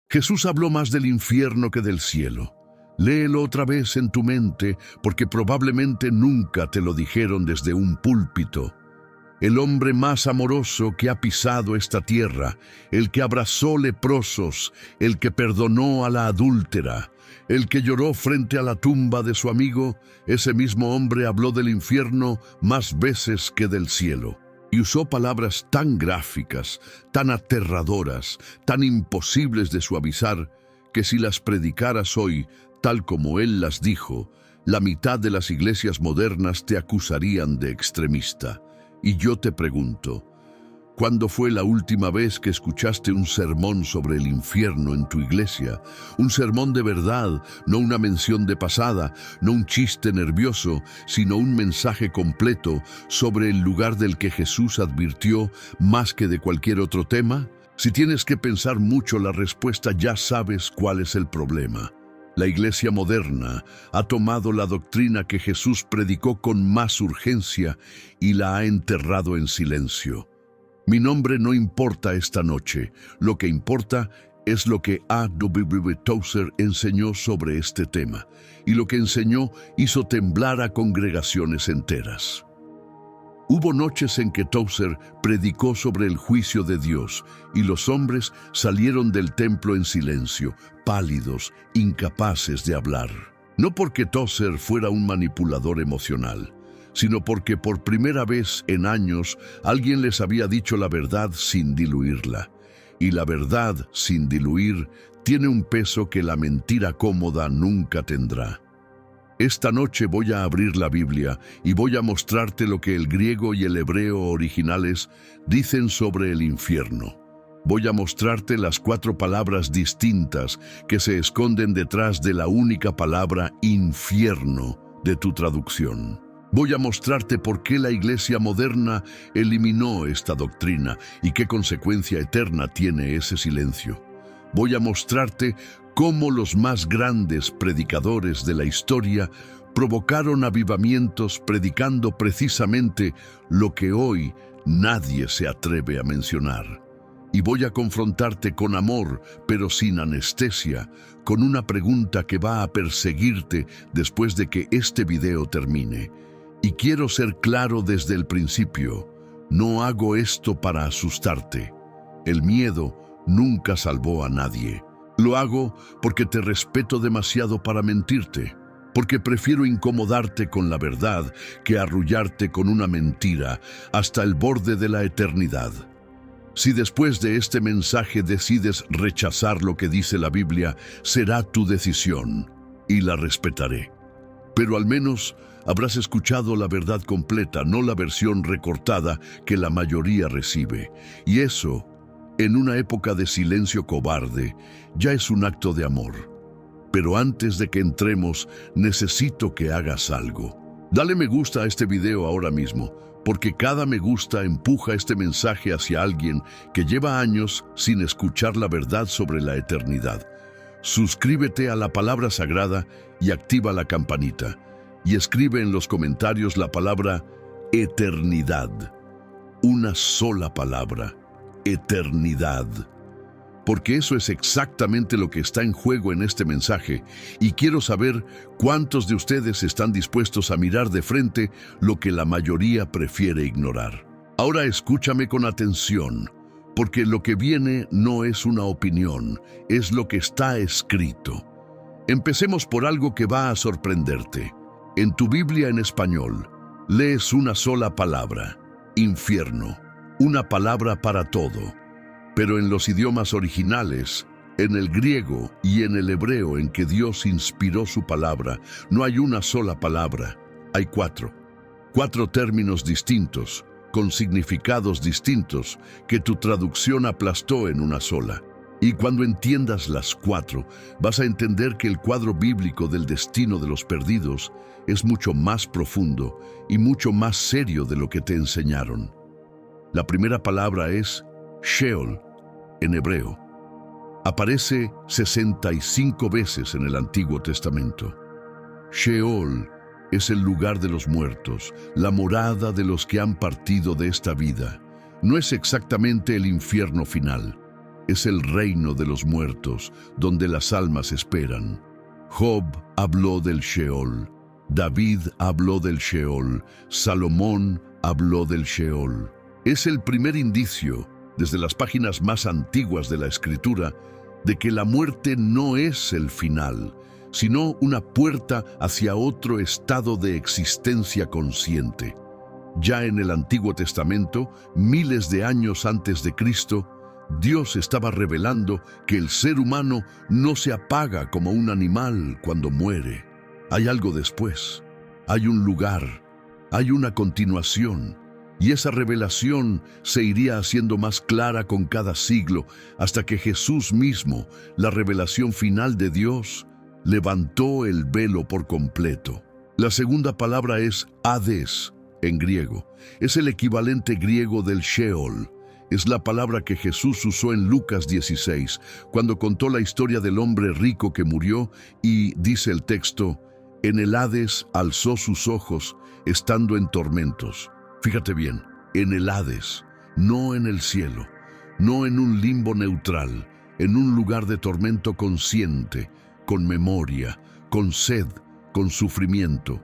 Jesús habló más del infierno que del cielo. Léelo otra vez en tu mente, porque probablemente nunca te lo dijeron desde un púlpito. El hombre más amoroso que ha pisado esta tierra, el que abrazó leprosos, el que perdonó a la adúltera, el que lloró frente a la tumba de su amigo, ese mismo hombre habló del infierno más veces que del cielo. Y usó palabras tan gráficas, tan aterradoras, tan imposibles de suavizar, que si las predicaras hoy, tal como él las dijo, la mitad de las iglesias modernas te acusarían de extremista. Y yo te pregunto, ¿cuándo fue la última vez que escuchaste un sermón sobre el infierno en tu iglesia? Un sermón de verdad, no una mención de pasada, no un chiste nervioso, sino un mensaje completo sobre el lugar del que Jesús advirtió más que de cualquier otro tema. Si tienes que pensar mucho la respuesta, ya sabes cuál es el problema. La iglesia moderna ha tomado la doctrina que Jesús predicó con más urgencia y la ha enterrado en silencio. Mi nombre no importa esta noche, lo que importa es lo que A. W. Tozer enseñó sobre este tema, y lo que enseñó hizo temblar a congregaciones enteras. Hubo noches en que Tozer predicó sobre el juicio de Dios, y los hombres salieron del templo en silencio, pálidos, incapaces de hablar. No porque Tozer fuera un manipulador emocional, sino porque por primera vez en años alguien les había dicho la verdad sin diluirla. Y la verdad sin diluir tiene un peso que la mentira cómoda nunca tendrá. Esta noche voy a abrir la Biblia y voy a mostrarte lo que el griego y el hebreo originales dicen sobre el infierno. Voy a mostrarte las 4 palabras distintas que se esconden detrás de la única palabra infierno de tu traducción. Voy a mostrarte por qué la iglesia moderna eliminó esta doctrina y qué consecuencia eterna tiene ese silencio. Voy a mostrarte cómo los más grandes predicadores de la historia provocaron avivamientos predicando precisamente lo que hoy nadie se atreve a mencionar. Y voy a confrontarte con amor, pero sin anestesia, con una pregunta que va a perseguirte después de que este video termine. Y quiero ser claro desde el principio, no hago esto para asustarte. El miedo nunca salvó a nadie. Lo hago porque te respeto demasiado para mentirte, porque prefiero incomodarte con la verdad que arrullarte con una mentira hasta el borde de la eternidad. Si después de este mensaje decides rechazar lo que dice la Biblia, será tu decisión y la respetaré. Pero al menos habrás escuchado la verdad completa, no la versión recortada que la mayoría recibe. Y eso, en una época de silencio cobarde, ya es un acto de amor. Pero antes de que entremos, necesito que hagas algo. Dale me gusta a este video ahora mismo, porque cada me gusta empuja este mensaje hacia alguien que lleva años sin escuchar la verdad sobre la eternidad. Suscríbete a la palabra sagrada y activa la campanita. Y escribe en los comentarios la palabra eternidad. Una sola palabra. Eternidad. Porque eso es exactamente lo que está en juego en este mensaje, y quiero saber cuántos de ustedes están dispuestos a mirar de frente lo que la mayoría prefiere ignorar. Ahora escúchame con atención, porque lo que viene no es una opinión, es lo que está escrito. Empecemos por algo que va a sorprenderte. En tu Biblia en español, lees una sola palabra, infierno. Una palabra para todo, pero en los idiomas originales, en el griego y en el hebreo en que Dios inspiró su palabra, no hay una sola palabra, hay 4. 4 términos distintos, con significados distintos, que tu traducción aplastó en una sola. Y cuando entiendas las 4, vas a entender que el cuadro bíblico del destino de los perdidos es mucho más profundo y mucho más serio de lo que te enseñaron. La primera palabra es Sheol, en hebreo. Aparece 65 veces en el Antiguo Testamento. Sheol es el lugar de los muertos, la morada de los que han partido de esta vida. No es exactamente el infierno final. es el reino de los muertos, donde las almas esperan. Job habló del Sheol, David habló del Sheol, Salomón habló del Sheol. Es el primer indicio, desde las páginas más antiguas de la Escritura, de que la muerte no es el final, sino una puerta hacia otro estado de existencia consciente. Ya en el Antiguo Testamento, miles de años antes de Cristo, Dios estaba revelando que el ser humano no se apaga como un animal cuando muere. Hay algo después, hay un lugar, hay una continuación, y esa revelación se iría haciendo más clara con cada siglo, hasta que Jesús mismo, la revelación final de Dios, levantó el velo por completo. La segunda palabra es Hades, en griego. Es el equivalente griego del Sheol. Es la palabra que Jesús usó en Lucas 16, cuando contó la historia del hombre rico que murió y, dice el texto, en el Hades alzó sus ojos, estando en tormentos. Fíjate bien, en el Hades, no en el cielo, no en un limbo neutral, en un lugar de tormento consciente, con memoria, con sed, con sufrimiento.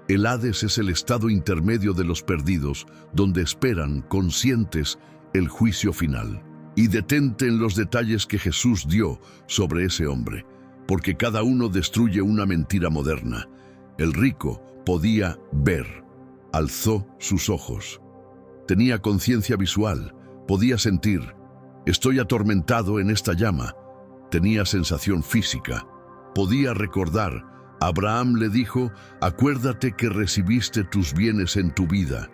El Hades es el estado intermedio de los perdidos, donde esperan, conscientes, el juicio final. Y detente en los detalles que Jesús dio sobre ese hombre, porque cada uno destruye una mentira moderna. El rico podía ver, alzó sus ojos. Tenía conciencia visual, podía sentir, estoy atormentado en esta llama. Tenía sensación física, podía recordar. Abraham le dijo, acuérdate que recibiste tus bienes en tu vida.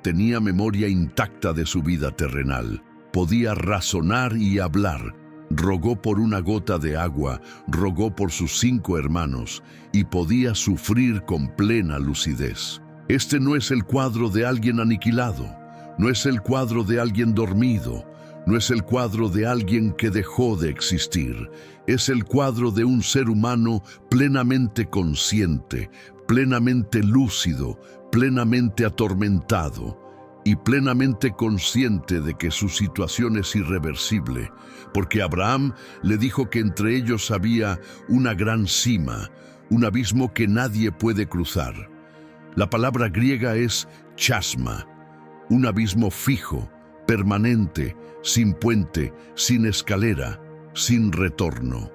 Tenía memoria intacta de su vida terrenal. Podía razonar y hablar. Rogó por una gota de agua, rogó por sus 5 hermanos y podía sufrir con plena lucidez. Este no es el cuadro de alguien aniquilado, no es el cuadro de alguien dormido, no es el cuadro de alguien que dejó de existir. Es el cuadro de un ser humano plenamente consciente, plenamente lúcido, plenamente atormentado y plenamente consciente de que su situación es irreversible, porque Abraham le dijo que entre ellos había una gran cima, un abismo que nadie puede cruzar. La palabra griega es chasma, un abismo fijo, permanente, sin puente, sin escalera, sin retorno.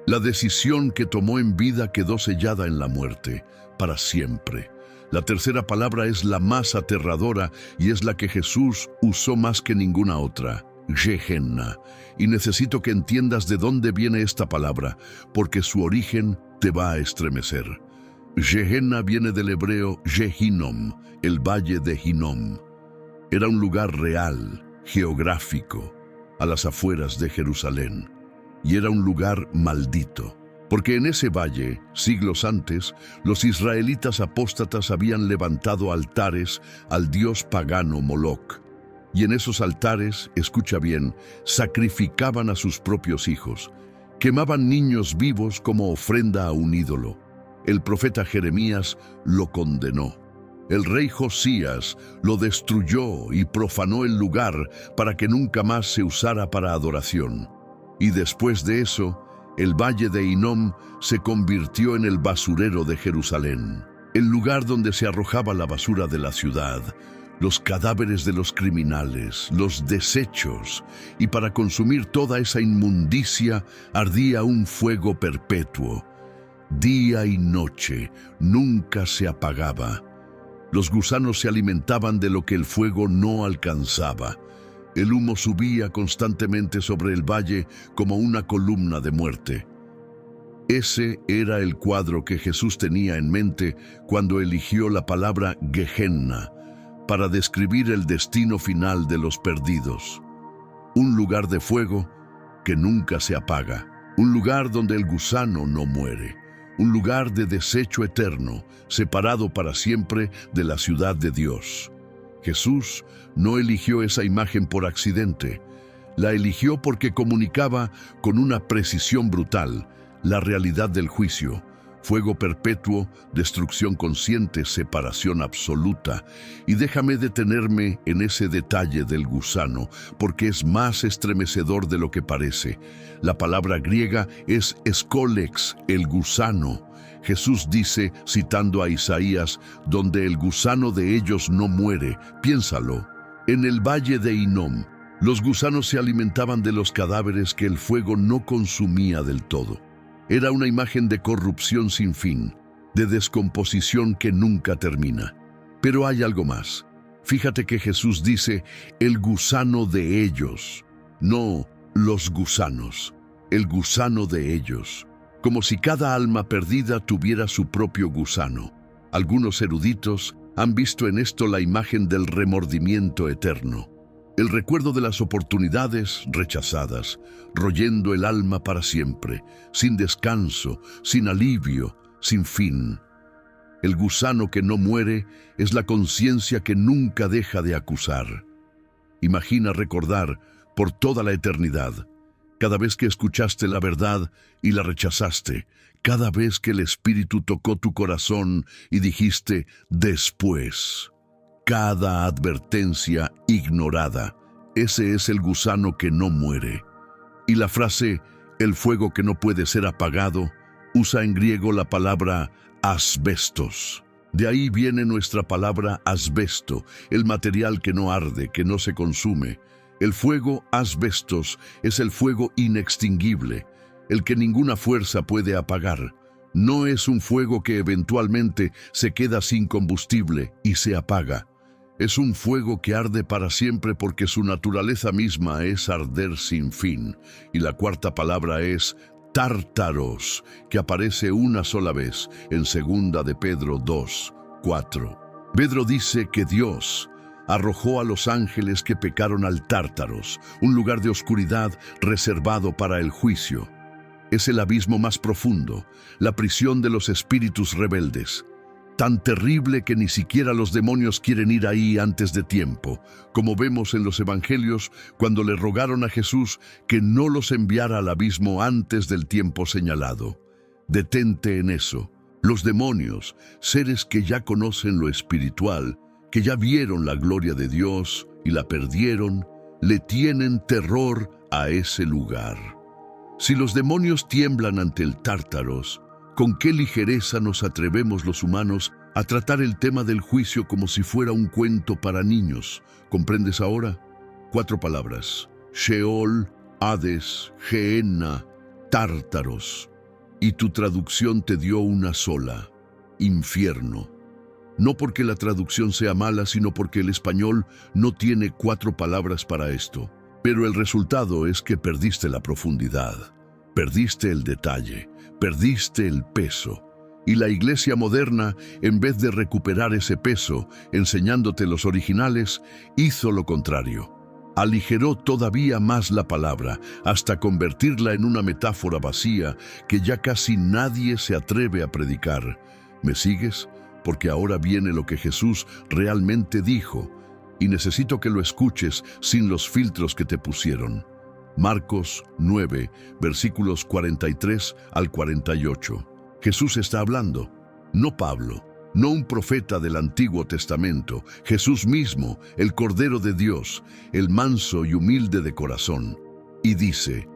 La decisión que tomó en vida quedó sellada en la muerte, para siempre. La tercera palabra es la más aterradora y es la que Jesús usó más que ninguna otra, Gehenna. Y necesito que entiendas de dónde viene esta palabra, porque su origen te va a estremecer. Gehenna viene del hebreo Gehinom, el valle de Hinnom. Era un lugar real, geográfico, a las afueras de Jerusalén, y era un lugar maldito, porque en ese valle, siglos antes, los israelitas apóstatas habían levantado altares al dios pagano Moloc, y en esos altares, escucha bien, sacrificaban a sus propios hijos, quemaban niños vivos como ofrenda a un ídolo. El profeta Jeremías lo condenó. El rey Josías lo destruyó y profanó el lugar para que nunca más se usara para adoración. Y después de eso, el valle de Hinnom se convirtió en el basurero de Jerusalén, el lugar donde se arrojaba la basura de la ciudad, los cadáveres de los criminales, los desechos, y para consumir toda esa inmundicia ardía un fuego perpetuo. Día y noche, nunca se apagaba. Los gusanos se alimentaban de lo que el fuego no alcanzaba. El humo subía constantemente sobre el valle como una columna de muerte. Ese era el cuadro que Jesús tenía en mente cuando eligió la palabra Gehenna para describir el destino final de los perdidos. Un lugar de fuego que nunca se apaga, un lugar donde el gusano no muere, un lugar de desecho eterno, separado para siempre de la ciudad de Dios. Jesús no eligió esa imagen por accidente, la eligió porque comunicaba con una precisión brutal la realidad del juicio, Fuego perpetuo, destrucción consciente, separación absoluta. Y déjame detenerme en ese detalle del gusano, porque es más estremecedor de lo que parece. La palabra griega es escolex, el gusano. Jesús dice, citando a Isaías, donde el gusano de ellos no muere. Piénsalo. En el valle de Hinnom, los gusanos se alimentaban de los cadáveres que el fuego no consumía del todo. Era una imagen de corrupción sin fin, de descomposición que nunca termina. Pero hay algo más. Fíjate que Jesús dice, el gusano de ellos, no los gusanos, el gusano de ellos, como si cada alma perdida tuviera su propio gusano. Algunos eruditos han visto en esto la imagen del remordimiento eterno. El recuerdo de las oportunidades rechazadas, royendo el alma para siempre, sin descanso, sin alivio, sin fin. El gusano que no muere es la conciencia que nunca deja de acusar. Imagina recordar por toda la eternidad, cada vez que escuchaste la verdad y la rechazaste, cada vez que el Espíritu tocó tu corazón y dijiste después. Cada advertencia ignorada. Ese es el gusano que no muere. Y la frase, el fuego que no puede ser apagado, usa en griego la palabra asbestos. De ahí viene nuestra palabra asbesto, el material que no arde, que no se consume. El fuego asbestos es el fuego inextinguible, el que ninguna fuerza puede apagar. No es un fuego que eventualmente se queda sin combustible y se apaga. Es un fuego que arde para siempre porque su naturaleza misma es arder sin fin. Y la cuarta palabra es tártaros, que aparece una sola vez en 2 de Pedro 2:4. Pedro dice que Dios arrojó a los ángeles que pecaron al Tártaros, un lugar de oscuridad reservado para el juicio. Es el abismo más profundo, la prisión de los espíritus rebeldes. Tan terrible que ni siquiera los demonios quieren ir ahí antes de tiempo, como vemos en los evangelios cuando le rogaron a Jesús que no los enviara al abismo antes del tiempo señalado. Detente en eso. Los demonios, seres que ya conocen lo espiritual, que ya vieron la gloria de Dios y la perdieron, le tienen terror a ese lugar. Si los demonios tiemblan ante el Tártaros, ¿con qué ligereza nos atrevemos los humanos a tratar el tema del juicio como si fuera un cuento para niños? ¿Comprendes ahora? 4 palabras: Sheol, Hades, Gehenna, Tártaros. Y tu traducción te dio una sola: infierno. No porque la traducción sea mala, sino porque el español no tiene 4 palabras para esto. Pero el resultado es que perdiste la profundidad, perdiste el detalle, perdiste el peso. Y la iglesia moderna, en vez de recuperar ese peso, enseñándote los originales, hizo lo contrario. Aligeró todavía más la palabra, hasta convertirla en una metáfora vacía que ya casi nadie se atreve a predicar. ¿Me sigues? Porque ahora viene lo que Jesús realmente dijo, y necesito que lo escuches sin los filtros que te pusieron. Marcos 9, versículos 43 al 48. Jesús está hablando, no Pablo, no un profeta del Antiguo Testamento, Jesús mismo, el Cordero de Dios, el manso y humilde de corazón. Y dice,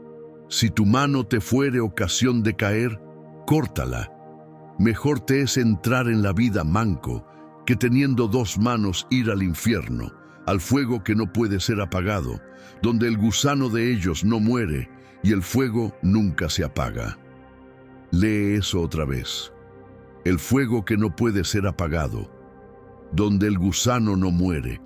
si tu mano te fuere ocasión de caer, córtala. Mejor te es entrar en la vida manco, que teniendo 2 manos ir al infierno, al fuego que no puede ser apagado, donde el gusano de ellos no muere y el fuego nunca se apaga. Lee eso otra vez. El fuego que no puede ser apagado, donde el gusano no muere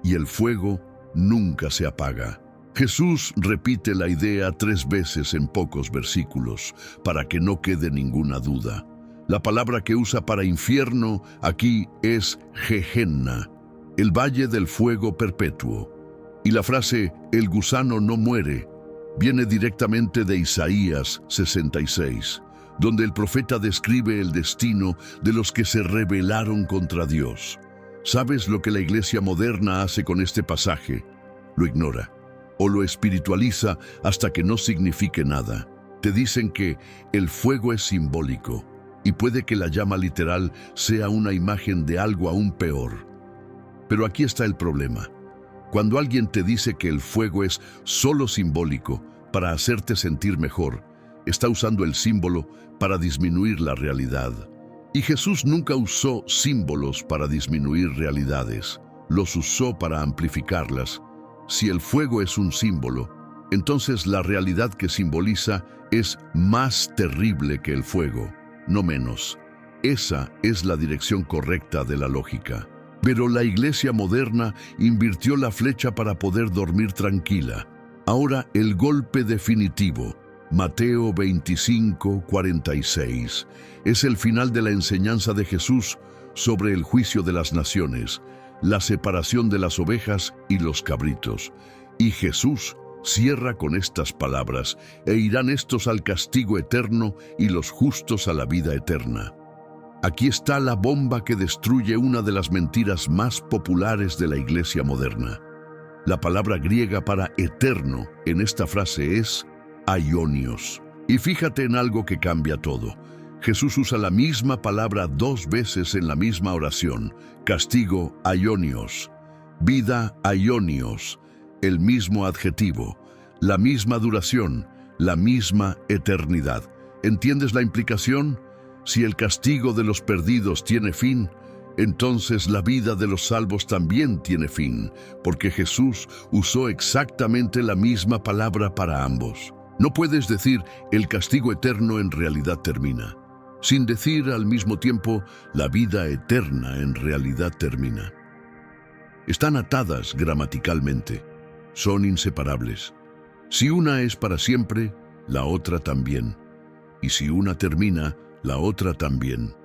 y el fuego nunca se apaga. Jesús repite la idea 3 veces en pocos versículos, para que no quede ninguna duda. La palabra que usa para infierno aquí es Gehenna, el valle del fuego perpetuo. Y la frase, el gusano no muere, viene directamente de Isaías 66, donde el profeta describe el destino de los que se rebelaron contra Dios. ¿Sabes lo que la iglesia moderna hace con este pasaje? Lo ignora o lo espiritualiza hasta que no signifique nada. Te dicen que el fuego es simbólico, y puede que la llama literal sea una imagen de algo aún peor. Pero aquí está el problema. Cuando alguien te dice que el fuego es solo simbólico para hacerte sentir mejor, está usando el símbolo para disminuir la realidad. Y Jesús nunca usó símbolos para disminuir realidades, los usó para amplificarlas. Si el fuego es un símbolo, entonces la realidad que simboliza es más terrible que el fuego, no menos. Esa es la dirección correcta de la lógica. Pero la iglesia moderna invirtió la flecha para poder dormir tranquila. Ahora el golpe definitivo, Mateo 25:46, es el final de la enseñanza de Jesús sobre el juicio de las naciones, la separación de las ovejas y los cabritos. Y Jesús cierra con estas palabras: e irán estos al castigo eterno y los justos a la vida eterna. Aquí está la bomba que destruye una de las mentiras más populares de la iglesia moderna. La palabra griega para eterno en esta frase es aionios. Y fíjate en algo que cambia todo. Jesús usa la misma palabra 2 veces en la misma oración: castigo aionios, vida aionios, el mismo adjetivo, la misma duración, la misma eternidad. ¿Entiendes la implicación? Si el castigo de los perdidos tiene fin, entonces la vida de los salvos también tiene fin, porque Jesús usó exactamente la misma palabra para ambos. No puedes decir el castigo eterno en realidad termina, sin decir al mismo tiempo la vida eterna en realidad termina. Están atadas gramaticalmente, son inseparables. Si una es para siempre, la otra también. Y si una termina, la otra también.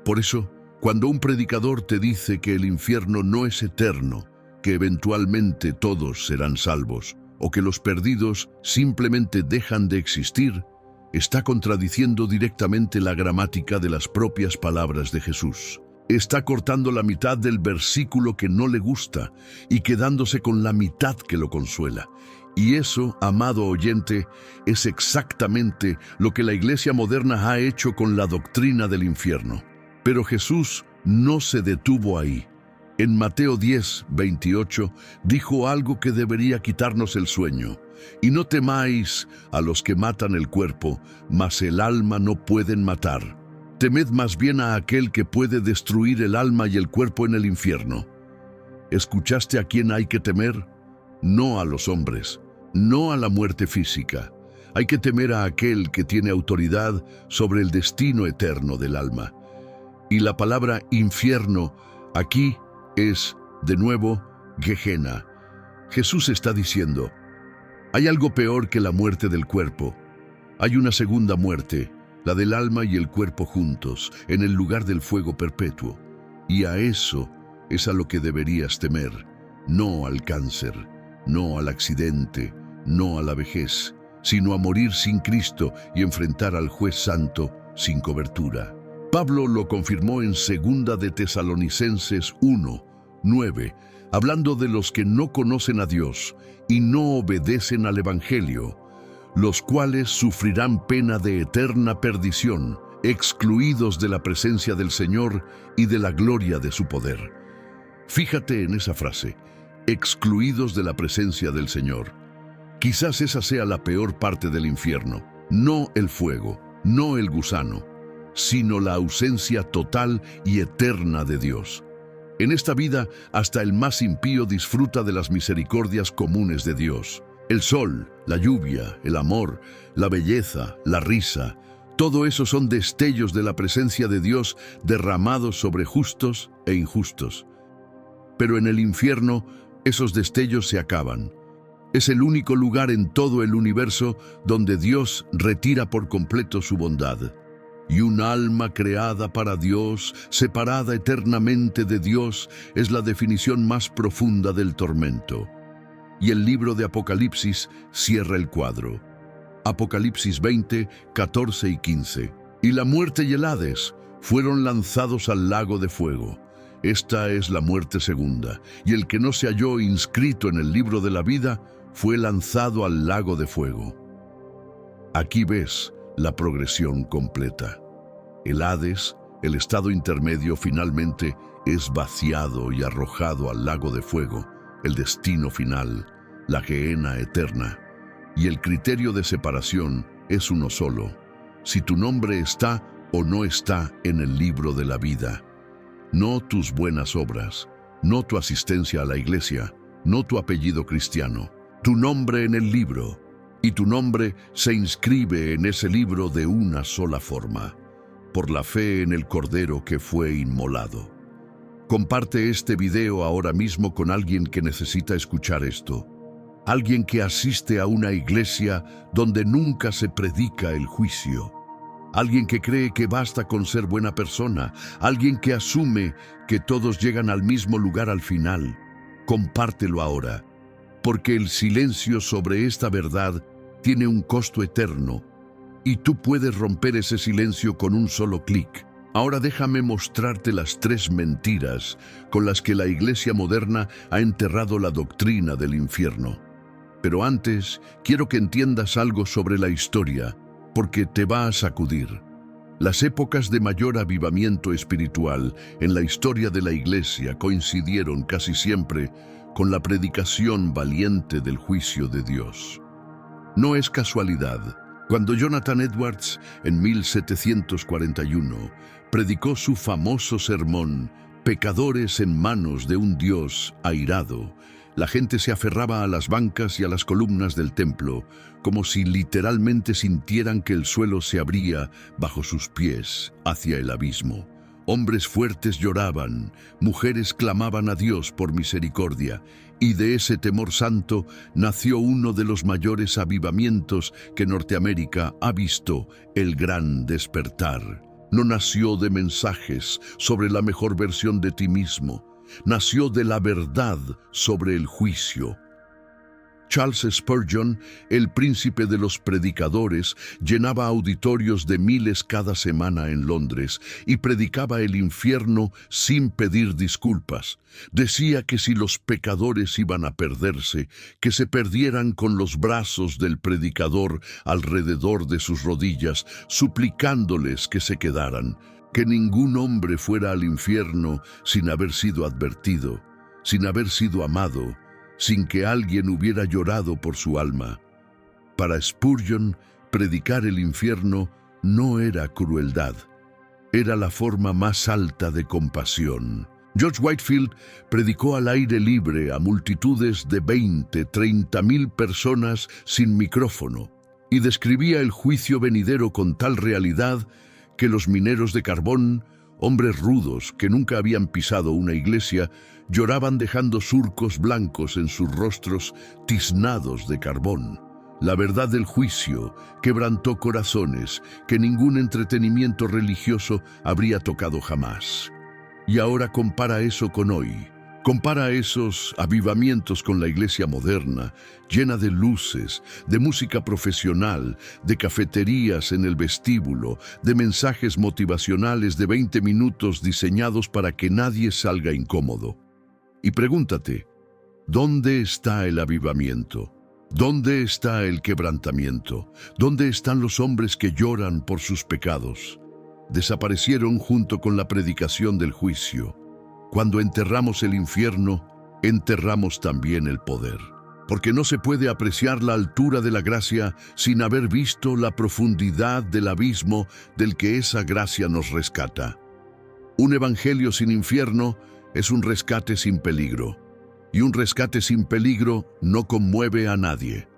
Por eso, cuando un predicador te dice que el infierno no es eterno, que eventualmente todos serán salvos, o que los perdidos simplemente dejan de existir, está contradiciendo directamente la gramática de las propias palabras de Jesús. Está cortando la mitad del versículo que no le gusta y quedándose con la mitad que lo consuela. Y eso, amado oyente, es exactamente lo que la iglesia moderna ha hecho con la doctrina del infierno. Pero Jesús no se detuvo ahí. En Mateo 10:28 dijo algo que debería quitarnos el sueño: y no temáis a los que matan el cuerpo, mas el alma no pueden matar. Temed más bien a aquel que puede destruir el alma y el cuerpo en el infierno. ¿Escuchaste a quién hay que temer? No a los hombres, no a la muerte física. Hay que temer a aquel que tiene autoridad sobre el destino eterno del alma. Y la palabra infierno aquí es, de nuevo, Gehenna. Jesús está diciendo: hay algo peor que la muerte del cuerpo. Hay una segunda muerte, la del alma y el cuerpo juntos, en el lugar del fuego perpetuo. Y a eso es a lo que deberías temer, no al cáncer, no al accidente, no a la vejez, sino a morir sin Cristo y enfrentar al juez santo sin cobertura. Pablo lo confirmó en 2 de Tesalonicenses 1:9, hablando de los que no conocen a Dios y no obedecen al Evangelio, los cuales sufrirán pena de eterna perdición, excluidos de la presencia del Señor y de la gloria de su poder. Fíjate en esa frase: excluidos de la presencia del Señor. Quizás esa sea la peor parte del infierno, no el fuego, no el gusano, sino la ausencia total y eterna de Dios. En esta vida, hasta el más impío disfruta de las misericordias comunes de Dios. El sol, la lluvia, el amor, la belleza, la risa, todo eso son destellos de la presencia de Dios derramados sobre justos e injustos. Pero en el infierno, esos destellos se acaban. Es el único lugar en todo el universo donde Dios retira por completo su bondad. Y un alma creada para Dios, separada eternamente de Dios, es la definición más profunda del tormento. Y el libro de Apocalipsis cierra el cuadro. Apocalipsis 20, 14 y 15. Y la muerte y el Hades fueron lanzados al lago de fuego. Esta es la muerte segunda, y el que no se halló inscrito en el libro de la vida fue lanzado al lago de fuego. Aquí ves la progresión completa. El Hades, el estado intermedio, finalmente es vaciado y arrojado al lago de fuego, el destino final, la gehenna eterna. Y el criterio de separación es uno solo: si tu nombre está o no está en el libro de la vida. No tus buenas obras, no tu asistencia a la iglesia, no tu apellido cristiano, tu nombre en el libro. Y tu nombre se inscribe en ese libro de una sola forma: por la fe en el Cordero que fue inmolado. Comparte este video ahora mismo con alguien que necesita escuchar esto. Alguien que asiste a una iglesia donde nunca se predica el juicio. Alguien que cree que basta con ser buena persona. Alguien que asume que todos llegan al mismo lugar al final. Compártelo ahora, porque el silencio sobre esta verdad tiene un costo eterno, y tú puedes romper ese silencio con un solo clic. Ahora déjame mostrarte las 3 mentiras con las que la iglesia moderna ha enterrado la doctrina del infierno. Pero antes, quiero que entiendas algo sobre la historia, porque te va a sacudir. Las épocas de mayor avivamiento espiritual en la historia de la iglesia coincidieron casi siempre con la predicación valiente del juicio de Dios. No es casualidad. Cuando Jonathan Edwards, en 1741, predicó su famoso sermón «Pecadores en manos de un Dios airado», la gente se aferraba a las bancas y a las columnas del templo, como si literalmente sintieran que el suelo se abría bajo sus pies hacia el abismo. Hombres fuertes lloraban, mujeres clamaban a Dios por misericordia, y de ese temor santo nació uno de los mayores avivamientos que Norteamérica ha visto: el Gran Despertar. No nació de mensajes sobre la mejor versión de ti mismo, nació de la verdad sobre el juicio. Charles Spurgeon, el príncipe de los predicadores, llenaba auditorios de miles cada semana en Londres y predicaba el infierno sin pedir disculpas. Decía que si los pecadores iban a perderse, que se perdieran con los brazos del predicador alrededor de sus rodillas, suplicándoles que se quedaran, que ningún hombre fuera al infierno sin haber sido advertido, sin haber sido amado, sin que alguien hubiera llorado por su alma. Para Spurgeon, predicar el infierno no era crueldad, era la forma más alta de compasión. George Whitefield predicó al aire libre a multitudes de 20-30 mil personas sin micrófono y describía el juicio venidero con tal realidad que los mineros de carbón, hombres rudos que nunca habían pisado una iglesia, lloraban dejando surcos blancos en sus rostros tiznados de carbón. La verdad del juicio quebrantó corazones que ningún entretenimiento religioso habría tocado jamás. Y ahora compara eso con hoy. Compara esos avivamientos con la iglesia moderna, llena de luces, de música profesional, de cafeterías en el vestíbulo, de mensajes motivacionales de 20 minutos diseñados para que nadie salga incómodo. Y pregúntate, ¿dónde está el avivamiento? ¿Dónde está el quebrantamiento? ¿Dónde están los hombres que lloran por sus pecados? Desaparecieron junto con la predicación del juicio. Cuando enterramos el infierno, enterramos también el poder. Porque no se puede apreciar la altura de la gracia sin haber visto la profundidad del abismo del que esa gracia nos rescata. Un evangelio sin infierno es un rescate sin peligro. Y un rescate sin peligro no conmueve a nadie.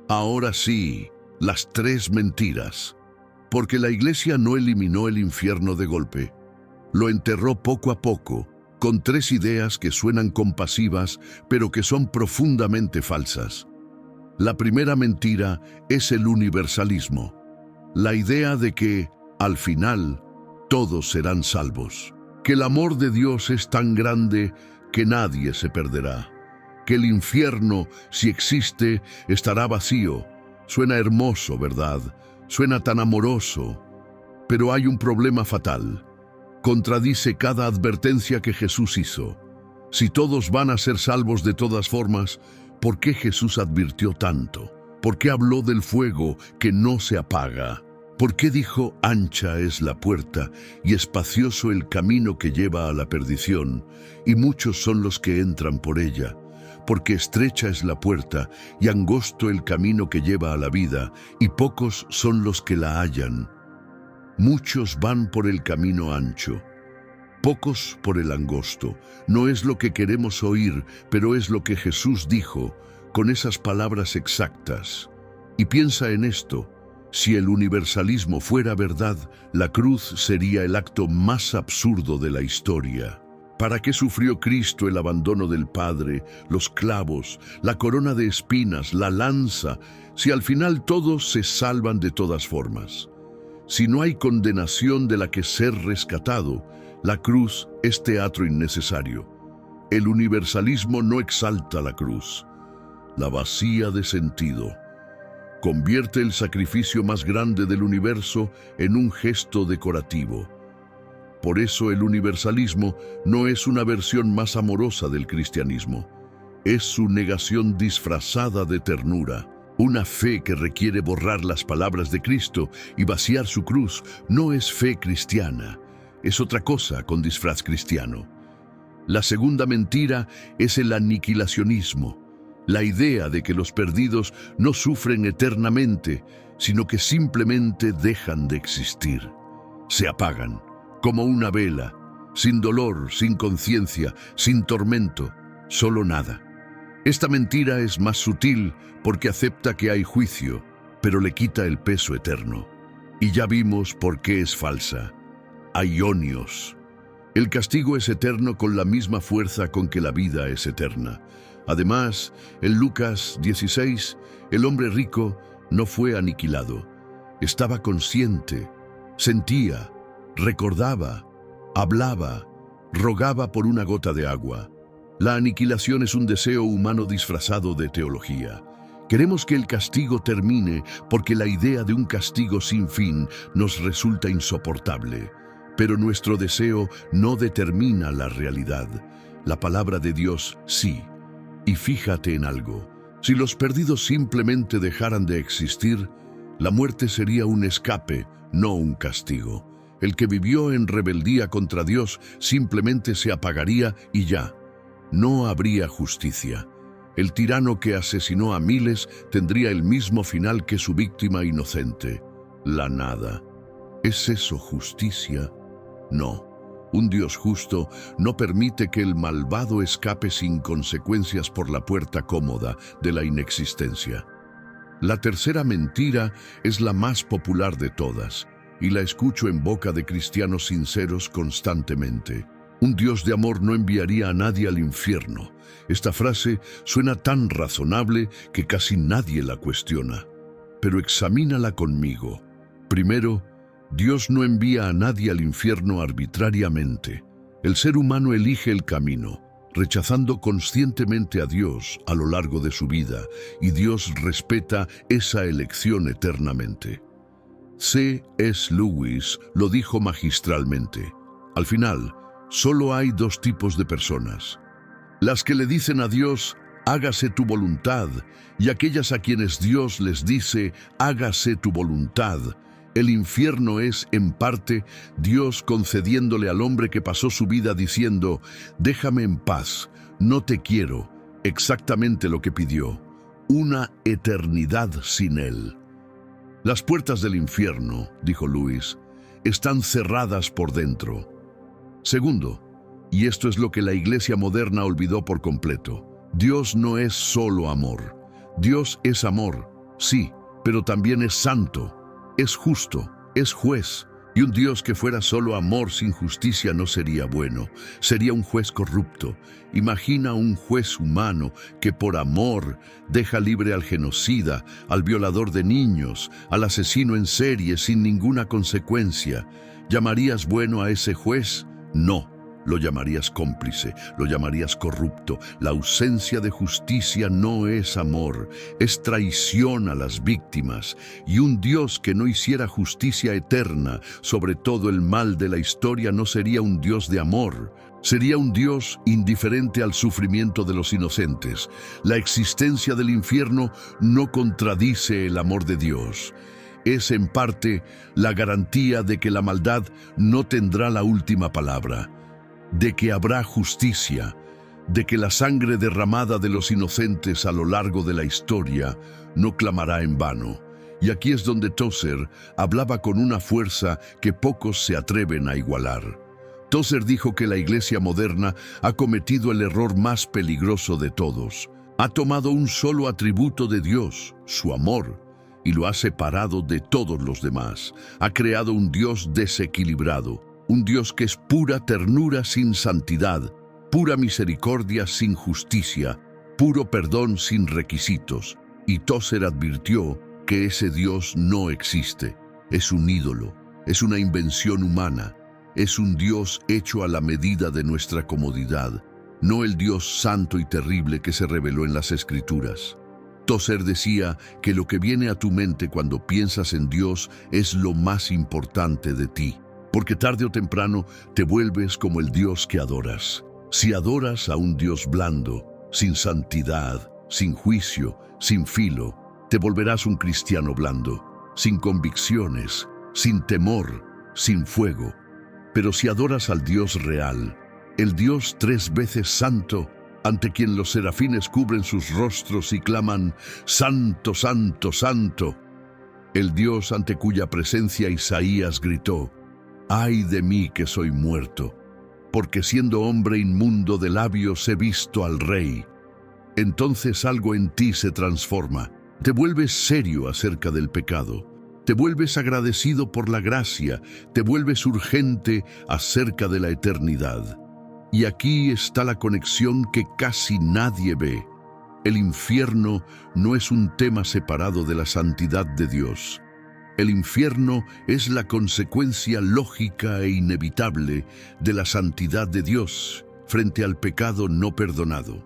Ahora sí, las 3 mentiras. Porque la iglesia no eliminó el infierno de golpe. Lo enterró poco a poco, con 3 ideas que suenan compasivas, pero que son profundamente falsas. La primera mentira es el universalismo. La idea de que, al final, todos serán salvos. Que el amor de Dios es tan grande que nadie se perderá. Que el infierno, si existe, estará vacío. Suena hermoso, ¿verdad? Suena tan amoroso. Pero hay un problema fatal. Contradice cada advertencia que Jesús hizo. Si todos van a ser salvos de todas formas, ¿por qué Jesús advirtió tanto? ¿Por qué habló del fuego que no se apaga? ¿Por qué dijo ancha es la puerta y espacioso el camino que lleva a la perdición, y muchos son los que entran por ella? Porque estrecha es la puerta y angosto el camino que lleva a la vida, y pocos son los que la hallan. Muchos van por el camino ancho, pocos por el angosto. No es lo que queremos oír, pero es lo que Jesús dijo, con esas palabras exactas. Y piensa en esto: si el universalismo fuera verdad, la cruz sería el acto más absurdo de la historia. ¿Para qué sufrió Cristo el abandono del Padre, los clavos, la corona de espinas, la lanza, si al final todos se salvan de todas formas? Si no hay condenación de la que ser rescatado, la cruz es teatro innecesario. El universalismo no exalta la cruz, la vacía de sentido. Convierte el sacrificio más grande del universo en un gesto decorativo. Por eso el universalismo no es una versión más amorosa del cristianismo. Es su negación disfrazada de ternura. Una fe que requiere borrar las palabras de Cristo y vaciar su cruz no es fe cristiana. Es otra cosa con disfraz cristiano. La segunda mentira es el aniquilacionismo. La idea de que los perdidos no sufren eternamente, sino que simplemente dejan de existir. Se apagan, como una vela, sin dolor, sin conciencia, sin tormento, solo nada. Esta mentira es más sutil porque acepta que hay juicio, pero le quita el peso eterno. Y ya vimos por qué es falsa. Aionios. El castigo es eterno con la misma fuerza con que la vida es eterna. Además, en Lucas 16, el hombre rico no fue aniquilado. Estaba consciente, sentía, recordaba, hablaba, rogaba por una gota de agua. La aniquilación es un deseo humano disfrazado de teología. Queremos que el castigo termine porque la idea de un castigo sin fin nos resulta insoportable. Pero nuestro deseo no determina la realidad. La palabra de Dios sí. Y fíjate en algo: si los perdidos simplemente dejaran de existir, la muerte sería un escape, no un castigo. El que vivió en rebeldía contra Dios simplemente se apagaría y ya. No habría justicia. El tirano que asesinó a miles tendría el mismo final que su víctima inocente: la nada. ¿Es eso justicia? No. Un Dios justo no permite que el malvado escape sin consecuencias por la puerta cómoda de la inexistencia. La tercera mentira es la más popular de todas, y la escucho en boca de cristianos sinceros constantemente. Un Dios de amor no enviaría a nadie al infierno. Esta frase suena tan razonable que casi nadie la cuestiona. Pero examínala conmigo. Primero, Dios no envía a nadie al infierno arbitrariamente. El ser humano elige el camino, rechazando conscientemente a Dios a lo largo de su vida, y Dios respeta esa elección eternamente. C.S. Lewis lo dijo magistralmente: al final, solo hay dos tipos de personas: las que le dicen a Dios, hágase tu voluntad, y aquellas a quienes Dios les dice, hágase tu voluntad. El infierno es, en parte, Dios concediéndole al hombre que pasó su vida diciendo, déjame en paz, no te quiero, exactamente lo que pidió: una eternidad sin él. Las puertas del infierno, dijo Lewis, están cerradas por dentro. Segundo, y esto es lo que la iglesia moderna olvidó por completo: Dios no es solo amor. Dios es amor, sí, pero también es santo. Es justo, es juez, y un Dios que fuera solo amor sin justicia no sería bueno, sería un juez corrupto. Imagina un juez humano que por amor deja libre al genocida, al violador de niños, al asesino en serie sin ninguna consecuencia. ¿Llamarías bueno a ese juez? No. Lo llamarías cómplice, lo llamarías corrupto. La ausencia de justicia no es amor, es traición a las víctimas. Y un Dios que no hiciera justicia eterna sobre todo el mal de la historia no sería un Dios de amor. Sería un Dios indiferente al sufrimiento de los inocentes. La existencia del infierno no contradice el amor de Dios. es en parte la garantía de que la maldad no tendrá la última palabra, de que habrá justicia, de que la sangre derramada de los inocentes a lo largo de la historia no clamará en vano. Y aquí es donde Tozer hablaba con una fuerza que pocos se atreven a igualar. Tozer dijo que la Iglesia moderna ha cometido el error más peligroso de todos. Ha tomado un solo atributo de Dios, su amor, y lo ha separado de todos los demás. Ha creado un Dios desequilibrado, un Dios que es pura ternura sin santidad, pura misericordia sin justicia, puro perdón sin requisitos. Y Tozer advirtió que ese Dios no existe. Es un ídolo, es una invención humana, es un Dios hecho a la medida de nuestra comodidad, no el Dios santo y terrible que se reveló en las Escrituras. Tozer decía que lo que viene a tu mente cuando piensas en Dios es lo más importante de ti, porque tarde o temprano te vuelves como el Dios que adoras. Si adoras a un Dios blando, sin santidad, sin juicio, sin filo, te volverás un cristiano blando, sin convicciones, sin temor, sin fuego. Pero si adoras al Dios real, el Dios 3 veces santo, ante quien los serafines cubren sus rostros y claman, «Santo, santo, santo», el Dios ante cuya presencia Isaías gritó, «Ay de mí que soy muerto, porque siendo hombre inmundo de labios he visto al Rey». Entonces algo en ti se transforma. Te vuelves serio acerca del pecado. Te vuelves agradecido por la gracia. Te vuelves urgente acerca de la eternidad. Y aquí está la conexión que casi nadie ve. El infierno no es un tema separado de la santidad de Dios. El infierno es la consecuencia lógica e inevitable de la santidad de Dios frente al pecado no perdonado.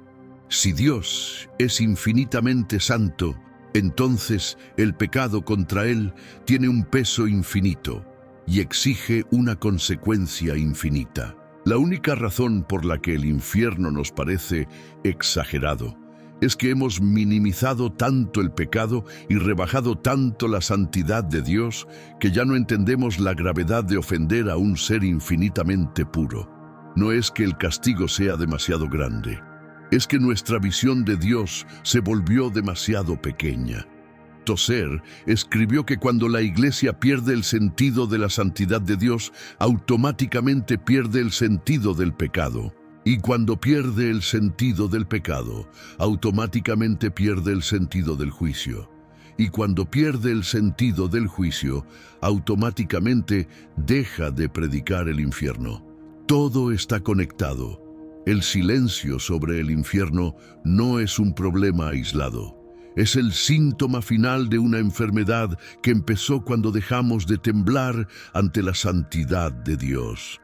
Si Dios es infinitamente santo, entonces el pecado contra Él tiene un peso infinito y exige una consecuencia infinita. La única razón por la que el infierno nos parece exagerado es que hemos minimizado tanto el pecado y rebajado tanto la santidad de Dios que ya no entendemos la gravedad de ofender a un ser infinitamente puro. No es que el castigo sea demasiado grande, es que nuestra visión de Dios se volvió demasiado pequeña. Tozer escribió que cuando la Iglesia pierde el sentido de la santidad de Dios, automáticamente pierde el sentido del pecado. Y cuando pierde el sentido del pecado, automáticamente pierde el sentido del juicio. Y cuando pierde el sentido del juicio, automáticamente deja de predicar el infierno. Todo está conectado. El silencio sobre el infierno no es un problema aislado. Es el síntoma final de una enfermedad que empezó cuando dejamos de temblar ante la santidad de Dios.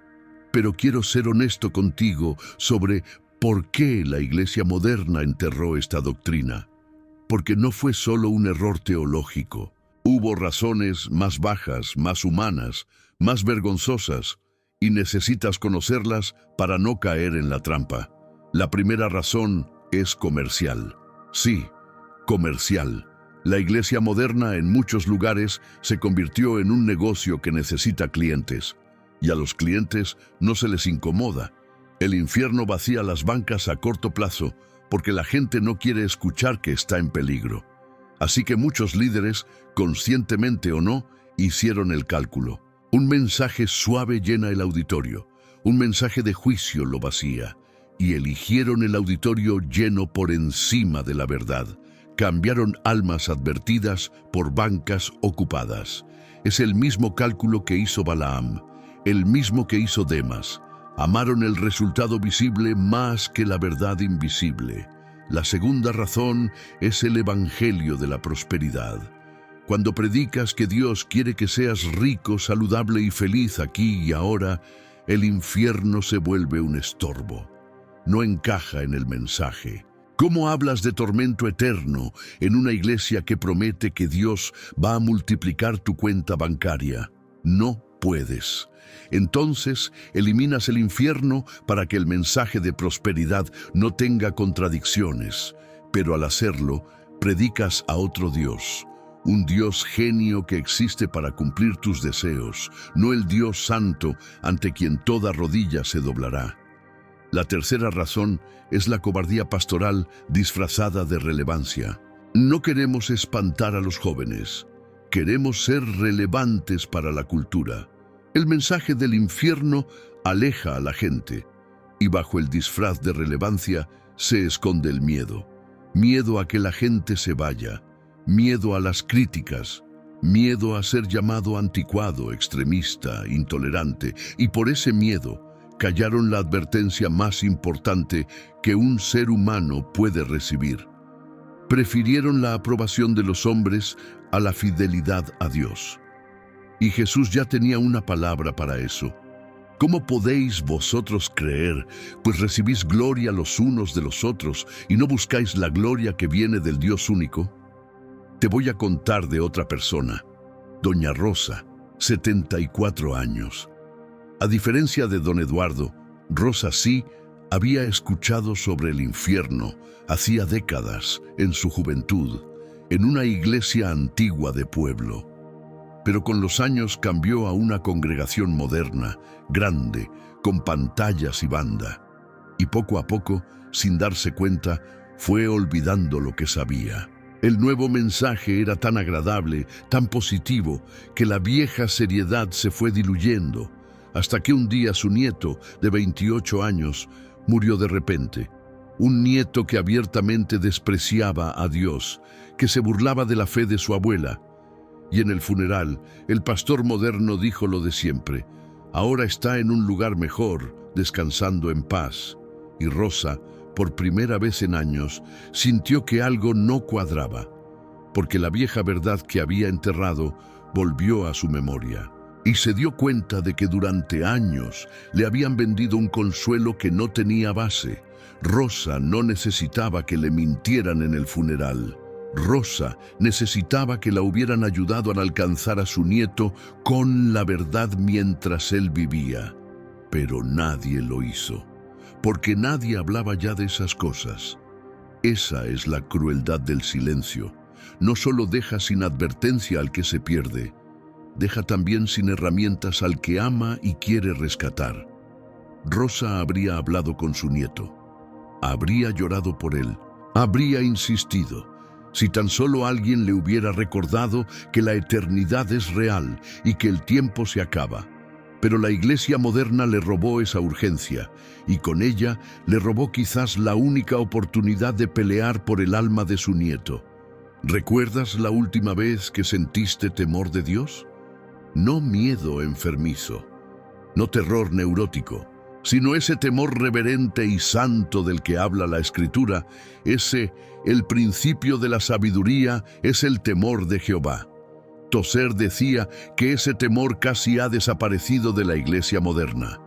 Pero quiero ser honesto contigo sobre por qué la Iglesia moderna enterró esta doctrina. Porque no fue solo un error teológico. Hubo razones más bajas, más humanas, más vergonzosas, y necesitas conocerlas para no caer en la trampa. La primera razón es comercial. Sí, comercial. La Iglesia moderna en muchos lugares se convirtió en un negocio que necesita clientes. Y a los clientes no se les incomoda. El infierno vacía las bancas a corto plazo porque la gente no quiere escuchar que está en peligro. Así que muchos líderes, conscientemente o no, hicieron el cálculo. Un mensaje suave llena el auditorio, un mensaje de juicio lo vacía, y eligieron el auditorio lleno por encima de la verdad. Cambiaron almas advertidas por bancas ocupadas. Es el mismo cálculo que hizo Balaam, el mismo que hizo Demas. Amaron el resultado visible más que la verdad invisible. La segunda razón es el evangelio de la prosperidad. Cuando predicas que Dios quiere que seas rico, saludable y feliz aquí y ahora, el infierno se vuelve un estorbo. No encaja en el mensaje. ¿Cómo hablas de tormento eterno en una iglesia que promete que Dios va a multiplicar tu cuenta bancaria? No puedes. Entonces, eliminas el infierno para que el mensaje de prosperidad no tenga contradicciones, pero al hacerlo, predicas a otro Dios, un Dios genio que existe para cumplir tus deseos, no el Dios santo ante quien toda rodilla se doblará. La tercera razón es la cobardía pastoral disfrazada de relevancia. No queremos espantar a los jóvenes, queremos ser relevantes para la cultura. El mensaje del infierno aleja a la gente y bajo el disfraz de relevancia se esconde el miedo. Miedo a que la gente se vaya, miedo a las críticas, miedo a ser llamado anticuado, extremista, intolerante, y por ese miedo callaron la advertencia más importante que un ser humano puede recibir. Prefirieron la aprobación de los hombres a la fidelidad a Dios. Y Jesús ya tenía una palabra para eso. ¿Cómo podéis vosotros creer, pues recibís gloria los unos de los otros y no buscáis la gloria que viene del Dios único? Te voy a contar de otra persona, doña Rosa, 74 años. A diferencia de don Eduardo, Rosa sí había escuchado sobre el infierno hacía décadas, en su juventud, en una iglesia antigua de pueblo. Pero con los años cambió a una congregación moderna, grande, con pantallas y banda. Y poco a poco, sin darse cuenta, fue olvidando lo que sabía. El nuevo mensaje era tan agradable, tan positivo, que la vieja seriedad se fue diluyendo, hasta que un día su nieto, de 28 años, murió de repente. Un nieto que abiertamente despreciaba a Dios, que se burlaba de la fe de su abuela. Y en el funeral, el pastor moderno dijo lo de siempre: ahora está en un lugar mejor, descansando en paz. Y Rosa, por primera vez en años, sintió que algo no cuadraba, porque la vieja verdad que había enterrado volvió a su memoria. Y se dio cuenta de que durante años le habían vendido un consuelo que no tenía base. Rosa no necesitaba que le mintieran en el funeral. Rosa necesitaba que la hubieran ayudado a alcanzar a su nieto con la verdad mientras él vivía. Pero nadie lo hizo, porque nadie hablaba ya de esas cosas. Esa es la crueldad del silencio. No solo deja sin advertencia al que se pierde, deja también sin herramientas al que ama y quiere rescatar. Rosa habría hablado con su nieto, habría llorado por él, habría insistido. Si tan solo alguien le hubiera recordado que la eternidad es real y que el tiempo se acaba. Pero la iglesia moderna le robó esa urgencia, y con ella le robó quizás la única oportunidad de pelear por el alma de su nieto. ¿Recuerdas la última vez que sentiste temor de Dios? No miedo enfermizo, no terror neurótico, sino ese temor reverente y santo del que habla la Escritura. El principio de la sabiduría es el temor de Jehová. Tozer decía que ese temor casi ha desaparecido de la iglesia moderna.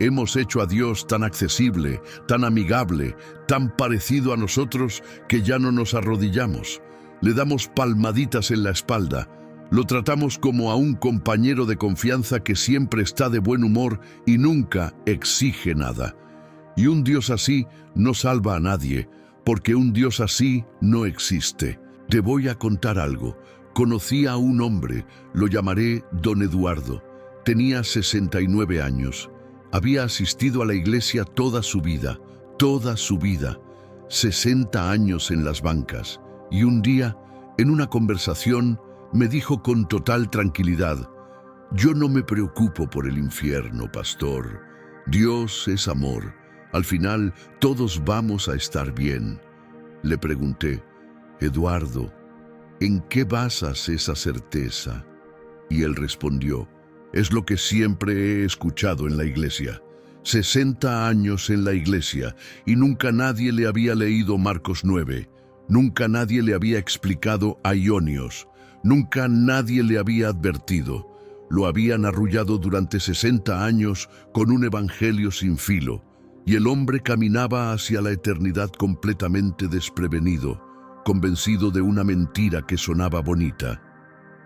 Hemos hecho a Dios tan accesible, tan amigable, tan parecido a nosotros que ya no nos arrodillamos. Le damos palmaditas en la espalda. Lo tratamos como a un compañero de confianza que siempre está de buen humor y nunca exige nada. Y un Dios así no salva a nadie, porque un Dios así no existe. Te voy a contar algo. Conocí a un hombre, lo llamaré don Eduardo. Tenía 69 años. Había asistido a la iglesia toda su vida, 60 años en las bancas. Y un día, en una conversación, me dijo con total tranquilidad: yo no me preocupo por el infierno, pastor. Dios es amor. Al final, todos vamos a estar bien. Le pregunté: Eduardo, ¿en qué basas esa certeza? Y él respondió: es lo que siempre he escuchado en la iglesia. 60 años en la iglesia y nunca nadie le había leído Marcos 9. Nunca nadie le había explicado Aionios. Nunca nadie le había advertido. Lo habían arrullado durante 60 años con un evangelio sin filo, y el hombre caminaba hacia la eternidad completamente desprevenido, convencido de una mentira que sonaba bonita.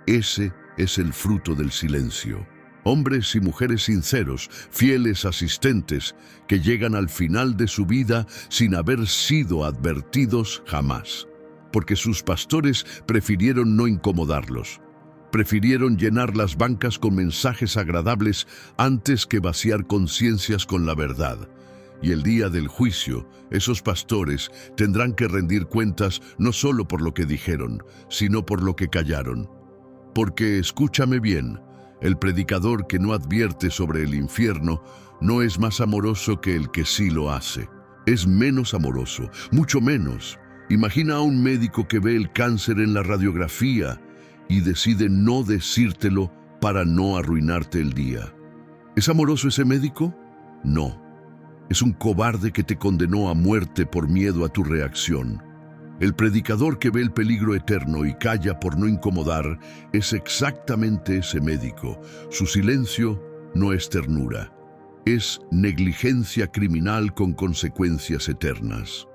Ese es el fruto del silencio. Hombres y mujeres sinceros, fieles asistentes, que llegan al final de su vida sin haber sido advertidos jamás. porque sus pastores prefirieron no incomodarlos. Prefirieron llenar las bancas con mensajes agradables antes que vaciar conciencias con la verdad. Y el día del juicio, esos pastores tendrán que rendir cuentas no solo por lo que dijeron, sino por lo que callaron. Porque, escúchame bien, el predicador que no advierte sobre el infierno no es más amoroso que el que sí lo hace. Es menos amoroso, mucho menos. Imagina a un médico que ve el cáncer en la radiografía y decide no decírtelo para no arruinarte el día. ¿Es amoroso ese médico? No. Es un cobarde que te condenó a muerte por miedo a tu reacción. El predicador que ve el peligro eterno y calla por no incomodar es exactamente ese médico. Su silencio no es ternura. Es negligencia criminal con consecuencias eternas.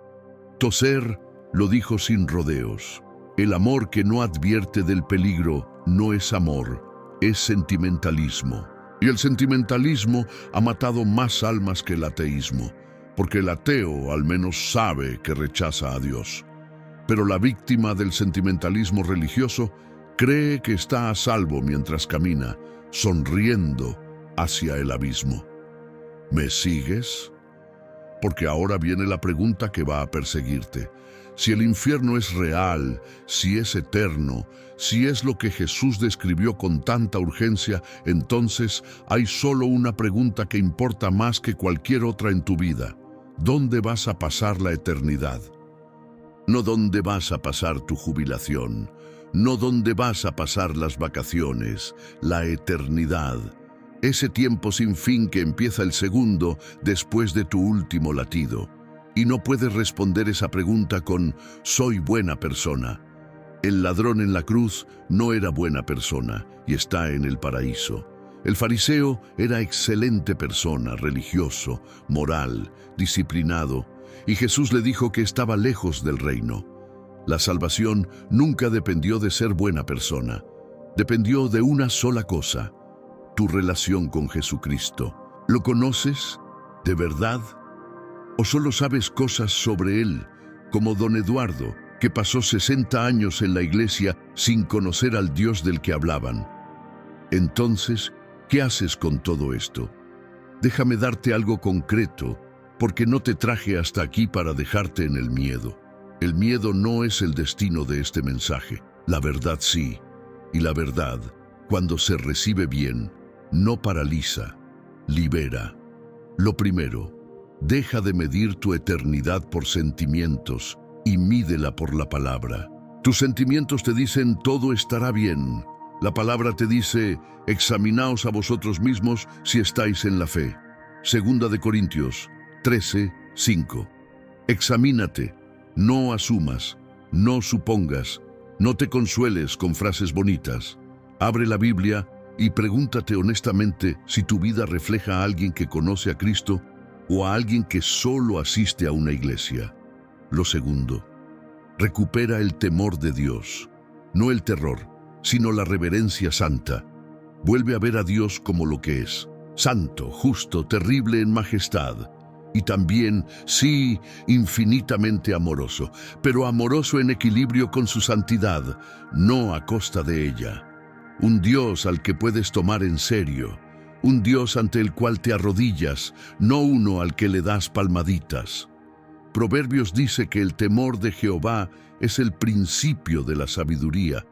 Tozer lo dijo sin rodeos. El amor que no advierte del peligro no es amor, es sentimentalismo. Y el sentimentalismo ha matado más almas que el ateísmo, porque el ateo al menos sabe que rechaza a Dios. Pero la víctima del sentimentalismo religioso cree que está a salvo mientras camina, sonriendo hacia el abismo. ¿Me sigues? Porque ahora viene la pregunta que va a perseguirte. Si el infierno es real, si es eterno, si es lo que Jesús describió con tanta urgencia, entonces hay solo una pregunta que importa más que cualquier otra en tu vida. ¿Dónde vas a pasar la eternidad? No dónde vas a pasar tu jubilación, no dónde vas a pasar las vacaciones, la eternidad. Ese tiempo sin fin que empieza el segundo después de tu último latido. Y no puedes responder esa pregunta con «soy buena persona». El ladrón en la cruz no era buena persona y está en el paraíso. El fariseo era excelente persona, religioso, moral, disciplinado, y Jesús le dijo que estaba lejos del reino. La salvación nunca dependió de ser buena persona. Dependió de una sola cosa: tu relación con Jesucristo. ¿Lo conoces de verdad? ¿O solo sabes cosas sobre él, como don Eduardo, que pasó 60 años en la iglesia sin conocer al Dios del que hablaban? Entonces, ¿qué haces con todo esto? Déjame darte algo concreto, porque no te traje hasta aquí para dejarte en el miedo. El miedo no es el destino de este mensaje, la verdad sí. Y la verdad, cuando se recibe bien, no paraliza, libera. Lo primero, deja de medir tu eternidad por sentimientos y mídela por la palabra. Tus sentimientos te dicen todo estará bien. La palabra te dice examinaos a vosotros mismos si estáis en la fe. Segunda de Corintios 13:5. Examínate, no asumas, no supongas, no te consueles con frases bonitas. Abre la Biblia y pregúntate honestamente si tu vida refleja a alguien que conoce a Cristo o a alguien que solo asiste a una iglesia. Lo segundo, recupera el temor de Dios, no el terror, sino la reverencia santa. Vuelve a ver a Dios como lo que es, santo, justo, terrible en majestad, y también, sí, infinitamente amoroso, pero amoroso en equilibrio con su santidad, no a costa de ella. Un Dios al que puedes tomar en serio, un Dios ante el cual te arrodillas, no uno al que le das palmaditas. Proverbios dice que el temor de Jehová es el principio de la sabiduría.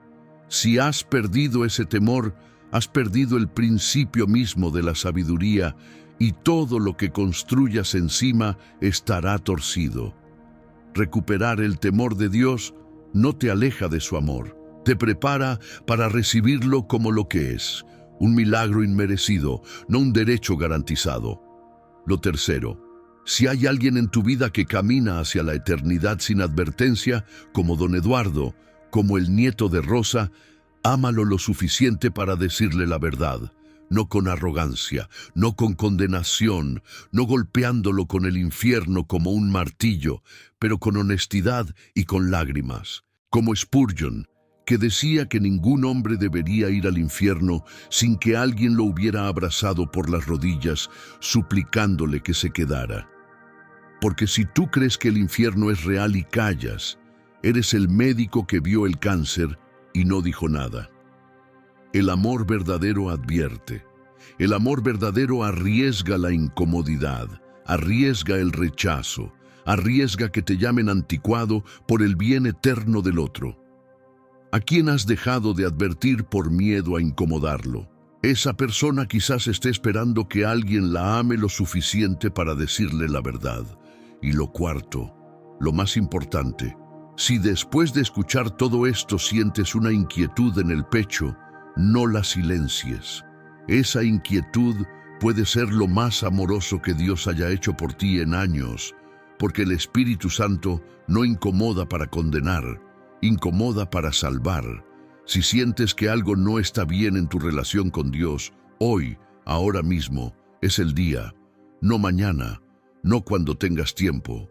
Si has perdido ese temor, has perdido el principio mismo de la sabiduría, y todo lo que construyas encima estará torcido. Recuperar el temor de Dios no te aleja de su amor, te prepara para recibirlo como lo que es, un milagro inmerecido, no un derecho garantizado. Lo tercero, si hay alguien en tu vida que camina hacia la eternidad sin advertencia, como don Eduardo, como el nieto de Rosa, ámalo lo suficiente para decirle la verdad, no con arrogancia, no con condenación, no golpeándolo con el infierno como un martillo, pero con honestidad y con lágrimas, como Spurgeon, que decía que ningún hombre debería ir al infierno sin que alguien lo hubiera abrazado por las rodillas, suplicándole que se quedara. Porque si tú crees que el infierno es real y callas, Eres el médico que vio el cáncer y no dijo nada. El amor verdadero advierte. El amor verdadero arriesga la incomodidad, arriesga el rechazo, arriesga que te llamen anticuado por el bien eterno del otro. ¿A quién has dejado de advertir por miedo a incomodarlo? Esa persona quizás esté esperando que alguien la ame lo suficiente para decirle la verdad. Y lo cuarto, lo más importante, si después de escuchar todo esto sientes una inquietud en el pecho, no la silencies. Esa inquietud puede ser lo más amoroso que Dios haya hecho por ti en años, porque el Espíritu Santo no incomoda para condenar, incomoda para salvar. Si sientes que algo no está bien en tu relación con Dios, hoy, ahora mismo, es el día, no mañana, no cuando tengas tiempo,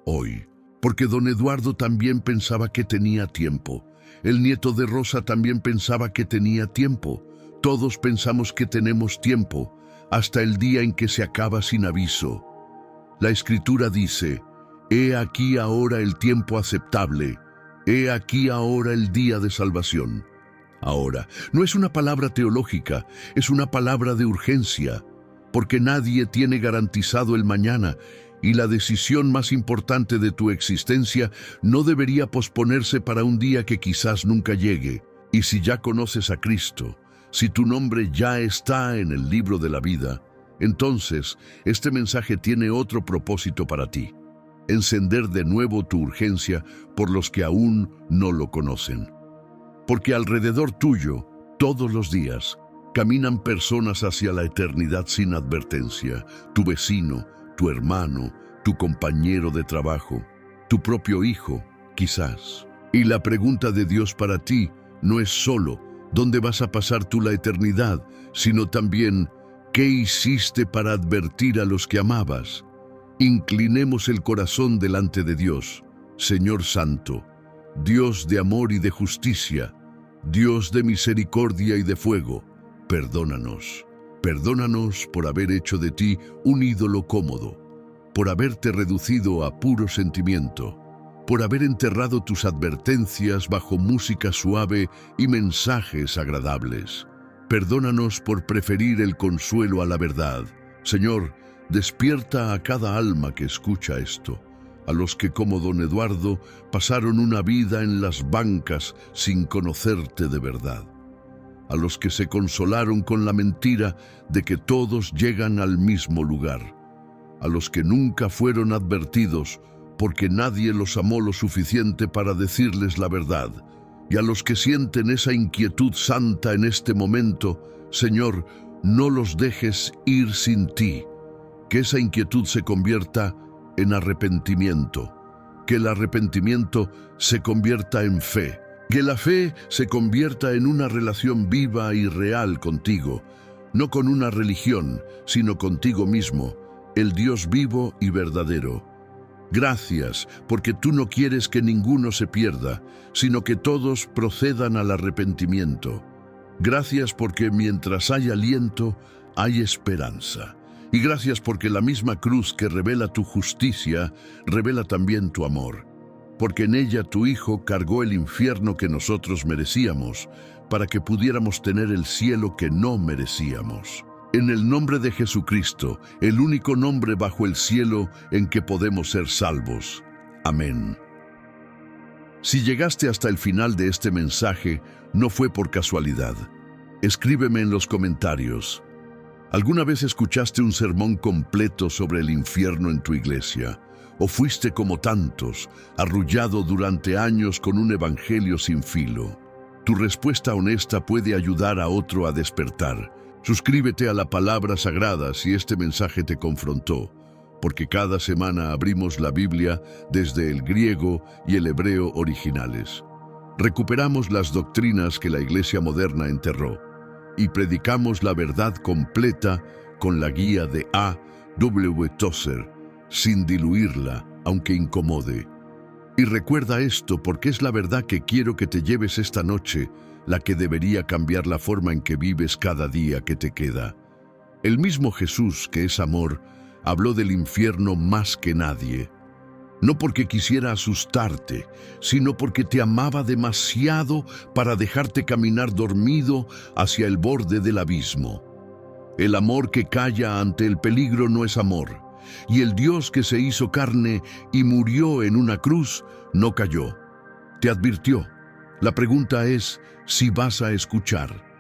hoy. Porque don Eduardo también pensaba que tenía tiempo. El nieto de Rosa también pensaba que tenía tiempo. Todos pensamos que tenemos tiempo, hasta el día en que se acaba sin aviso. La Escritura dice, «He aquí ahora el tiempo aceptable, he aquí ahora el día de salvación». Ahora, no es una palabra teológica, es una palabra de urgencia, porque nadie tiene garantizado el mañana, y la decisión más importante de tu existencia no debería posponerse para un día que quizás nunca llegue. Y si ya conoces a Cristo, si tu nombre ya está en el libro de la vida, entonces este mensaje tiene otro propósito para ti: encender de nuevo tu urgencia por los que aún no lo conocen. Porque alrededor tuyo, todos los días, caminan personas hacia la eternidad sin advertencia: tu vecino, tu hermano, tu compañero de trabajo, tu propio hijo, quizás. Y la pregunta de Dios para ti no es solo ¿dónde vas a pasar tú la eternidad?, sino también ¿qué hiciste para advertir a los que amabas? Inclinemos el corazón delante de Dios. Señor Santo, Dios de amor y de justicia, Dios de misericordia y de fuego, perdónanos. Perdónanos por haber hecho de ti un ídolo cómodo, por haberte reducido a puro sentimiento, por haber enterrado tus advertencias bajo música suave y mensajes agradables. Perdónanos por preferir el consuelo a la verdad. Señor, despierta a cada alma que escucha esto, a los que como don Eduardo pasaron una vida en las bancas sin conocerte de verdad, a los que se consolaron con la mentira de que todos llegan al mismo lugar, a los que nunca fueron advertidos porque nadie los amó lo suficiente para decirles la verdad, y a los que sienten esa inquietud santa en este momento, Señor, no los dejes ir sin ti. Que esa inquietud se convierta en arrepentimiento, que el arrepentimiento se convierta en fe, que la fe se convierta en una relación viva y real contigo, no con una religión, sino contigo mismo, el Dios vivo y verdadero. Gracias, porque tú no quieres que ninguno se pierda, sino que todos procedan al arrepentimiento. Gracias porque mientras hay aliento, hay esperanza. Y gracias porque la misma cruz que revela tu justicia, revela también tu amor. Porque en ella tu Hijo cargó el infierno que nosotros merecíamos, para que pudiéramos tener el cielo que no merecíamos. En el nombre de Jesucristo, el único nombre bajo el cielo en que podemos ser salvos. Amén. Si llegaste hasta el final de este mensaje, no fue por casualidad. Escríbeme en los comentarios. ¿Alguna vez escuchaste un sermón completo sobre el infierno en tu iglesia? ¿O fuiste como tantos, arrullado durante años con un evangelio sin filo? Tu respuesta honesta puede ayudar a otro a despertar. Suscríbete a la Palabra Sagrada si este mensaje te confrontó, porque cada semana abrimos la Biblia desde el griego y el hebreo originales. Recuperamos las doctrinas que la Iglesia moderna enterró y predicamos la verdad completa con la guía de A. W. Tozer, sin diluirla, aunque incomode. Y recuerda esto porque es la verdad que quiero que te lleves esta noche, la que debería cambiar la forma en que vives cada día que te queda. El mismo Jesús, que es amor, habló del infierno más que nadie. no porque quisiera asustarte, sino porque te amaba demasiado para dejarte caminar dormido hacia el borde del abismo. El amor que calla ante el peligro no es amor, y el Dios que se hizo carne y murió en una cruz no cayó. Te advirtió. La pregunta es si vas a escuchar.